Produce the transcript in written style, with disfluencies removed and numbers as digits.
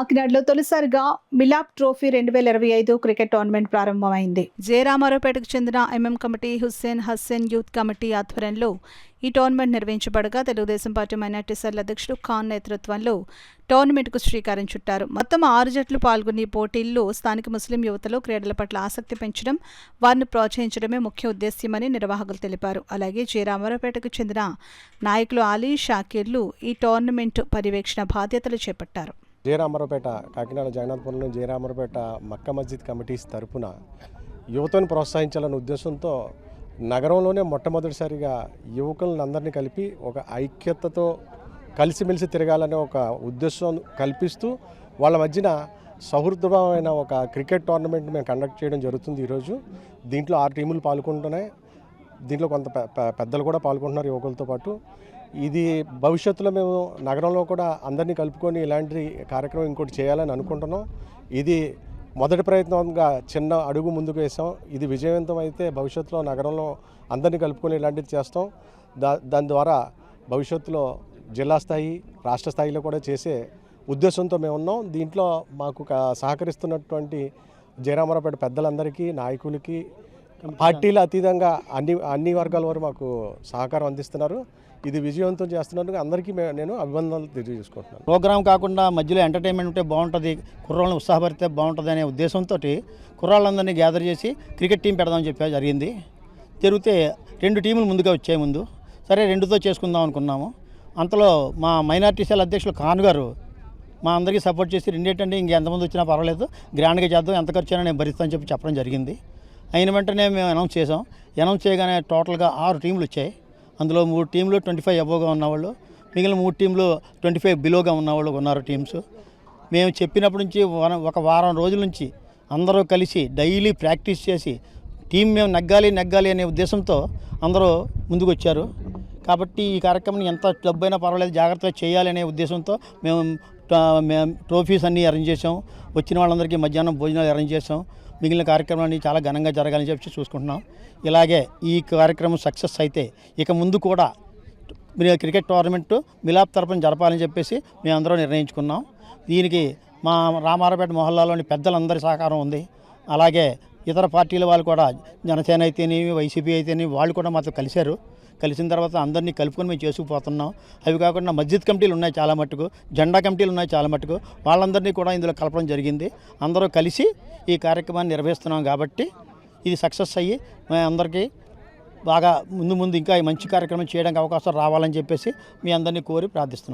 కాకినాడలో తొలిసారిగా Milap trophy 2025 cricket tournament ప్రారంభమైంది. జయరామారావుపేటకు చెందిన MM committee, Hussain Hasan youth committee ఆధ్వర్యంలో ఈ టోర్నమెంట్ నిర్వహించబడగా తెలుగుదేశం పార్టీ మైనార్టీ సెల్ అధ్యక్షుడు ఖాన్ నేతృత్వంలో టోర్నమెంట్కు శ్రీకారం చుట్టారు. మొత్తం 6 జట్లు పాల్గొన్న ఈ పోటీల్లో స్థానిక ముస్లిం యువతలో క్రీడల పట్ల ఆసక్తి పెంచడం, వారిని ప్రోత్సహించడమే ముఖ్య ఉద్దేశ్యమని నిర్వాహకులు తెలిపారు. అలాగే జయరామారావుపేటకు చెందిన నాయకులు అలీ, షాకీర్లు ఈ టోర్నమెంట్ పర్యవేక్షణ బాధ్యతలు చేపట్టారు. జయరామారావుపేట కాకినాడ జగన్నాథపురంలో జయరామారావుపేట మక్కా మస్జిద్ కమిటీస్ తరఫున యువతను ప్రోత్సహించాలనే ఉద్దేశంతో నగరంలోనే మొట్టమొదటిసారిగా యువకులందరినీ కలిపి ఒక ఐక్యతతో కలిసిమెలిసి తిరగాలనే ఒక ఉద్దేశం కల్పిస్తూ వాళ్ళ మధ్యన సౌహృదమైన ఒక క్రికెట్ టోర్నమెంట్ మేము కండక్ట్ చేయడం జరుగుతుంది. ఈరోజు దీంట్లో 6 టీములు పాల్గొంటున్నాయి. దీంట్లో కొంత పెద్దలు కూడా పాల్గొంటున్నారు యువకులతో పాటు. ఇది భవిష్యత్తులో మేము నగరంలో కూడా అందరినీ కలుపుకొని ఇలాంటి కార్యక్రమం ఇంకోటి చేయాలని అనుకుంటున్నాం. ఇది మొదటి ప్రయత్నంగా చిన్న అడుగు ముందుకు వేసాం. ఇది విజయవంతం అయితే భవిష్యత్తులో నగరంలో అందరినీ కలుపుకొని ఇలాంటిది చేస్తాం. దాని ద్వారా భవిష్యత్తులో జిల్లా స్థాయి, రాష్ట్ర స్థాయిలో కూడా చేసే ఉద్దేశంతో మేము ఉన్నాం. దీంట్లో మాకు సహకరిస్తున్నటువంటి జయరామారావుపేట పెద్దలందరికీ, నాయకులకి, పార్టీల అతీతంగా అన్ని వర్గాల వారు మాకు సహకారం అందిస్తున్నారు. ఇది విజయవంతం చేస్తున్నందుకు అందరికీ నేను అభినందనలు తెలియజేసుకుంటున్నాను. ప్రోగ్రాం కాకుండా మధ్యలో ఎంటర్టైన్మెంట్ ఉంటే బాగుంటుంది, కుర్రాళ్ళని ఉత్సాహపరిస్తే బాగుంటుంది అనే ఉద్దేశంతో కుర్రాళ్ళందరినీ గ్యాదర్ చేసి క్రికెట్ టీం పెడదామని చెప్పి జరిగింది. జరిగితే 2 టీములు ముందుగా వచ్చాయి. ముందు సరే 2తో చేసుకుందాం అనుకున్నాము. అంతలో మా మైనార్టీ సెల్ అధ్యక్షులు ఖాన్ గారు మా అందరికీ సపోర్ట్ చేసి రెండేటండి ఇంకెంతమంది వచ్చినా పర్వాలేదు, గ్రాండ్గా చేద్దాం, ఎంత ఖర్చు అయినా నేను భరిస్తానని చెప్పి చెప్పడం జరిగింది. అయిన వెంటనే మేము అనౌన్స్ చేసాం. అనౌన్స్ చేయగానే టోటల్గా 6 టీములు వచ్చాయి. అందులో 3 టీంలు 25 అబోవ్గా ఉన్నవాళ్ళు, మిగిలిన 3 టీంలు 25 బిలోగా ఉన్నవాళ్ళు ఉన్నారు టీమ్స్. మేము చెప్పినప్పటి నుంచి ఒక వారం రోజుల నుంచి అందరూ కలిసి డైలీ ప్రాక్టీస్ చేసి టీం మేము నెగ్గాలి అనే ఉద్దేశంతో అందరూ ముందుకు వచ్చారు. కాబట్టి ఈ కార్యక్రమం ఎంత డబ్బైనా పర్వాలేదు, జాగ్రత్తగా చేయాలి అనే ఉద్దేశంతో మేము ట్రోఫీస్ అన్నీ అరేంజ్ చేసాం. వచ్చిన వాళ్ళందరికీ మధ్యాహ్నం భోజనాలు అరేంజ్ చేసాం. మిగిలిన కార్యక్రమాన్ని చాలా ఘనంగా జరగాలని చెప్పి చూసుకుంటున్నాం. ఇలాగే ఈ కార్యక్రమం సక్సెస్ అయితే ఇక ముందు కూడా క్రికెట్ టోర్నమెంట్ మిలాప్ తరపున జరపాలని చెప్పేసి మేమందరం నిర్ణయించుకున్నాం. దీనికి మా రామారావుపేట మొహల్లాలోని పెద్దలందరి సహకారం ఉంది. అలాగే ఇతర పార్టీల వాళ్ళు కూడా, జనసేన అయితేనేమి, వైసీపీ అయితేనేమి, వాళ్ళు కూడా మాతో కలిశారు. కలిసిన తర్వాత అందరినీ కలుపుకొని మేము చేసుకుపోతున్నాం. అవి కాకుండా మస్జిద్ కమిటీలు ఉన్నాయి చాలా మట్టుకు, జెండా కమిటీలు ఉన్నాయి చాలా మట్టుకు, వాళ్ళందరినీ కూడా ఇందులో కలపడం జరిగింది. అందరూ కలిసి ఈ కార్యక్రమాన్ని నిర్వహిస్తున్నాం. కాబట్టి ఇది సక్సెస్ అయ్యి మేము అందరికీ బాగా ముందు ఇంకా మంచి కార్యక్రమం చేయడానికి అవకాశం రావాలని చెప్పేసి మీ అందరినీ కోరి ప్రార్థిస్తున్నాం.